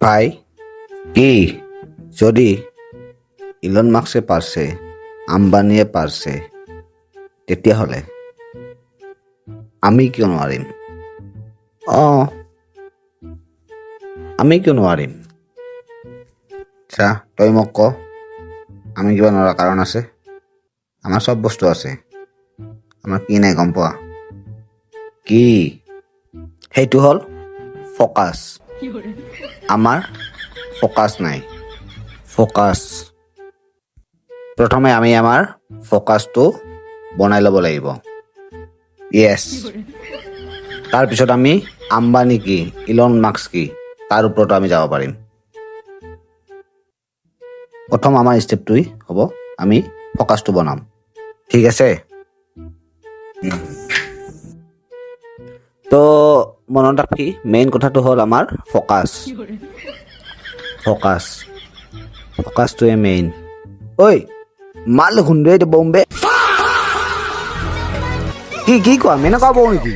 ভাই কি যদি ইলন মাস্কে পাৰছে, আম্বানিয়ে পাৰছে, তেতিয়াহ'লে আমি কিয় নোৱাৰিম? আমি কিয় নোৱাৰিম? আচ্ছা তই মোক ক, আমি কিবা নোৱাৰা কাৰণ আছে? আমাৰ চব বস্তু আছে, আমাৰ কি নাই গম পোৱা? কি? সেইটো হ'ল ফ'কাছ। আমাৰ ফ'কাছ নাই। ফ'কাছ প্ৰথমে আমি আমাৰ ফ'কাছটো বনাই ল'ব লাগিব। য়েছ। তাৰপিছত আমি আম্বানী কি, ইলন মাস্ক কি, তাৰ ওপৰতো আমি যাব পাৰিম। প্ৰথম আমাৰ ষ্টেপটোৱেই হ'ব আমি ফ'কাছটো বনাম, ঠিক আছে? তো মনত ৰাখি মেইন কথাটো হ'ল আমাৰ ফ'কাছ। ফ'কাছটোৱে মেইন। ঐ মাল খুন্দুৱে বম্বে কি কোৱা মেনেকুৱা বৌ নেকি?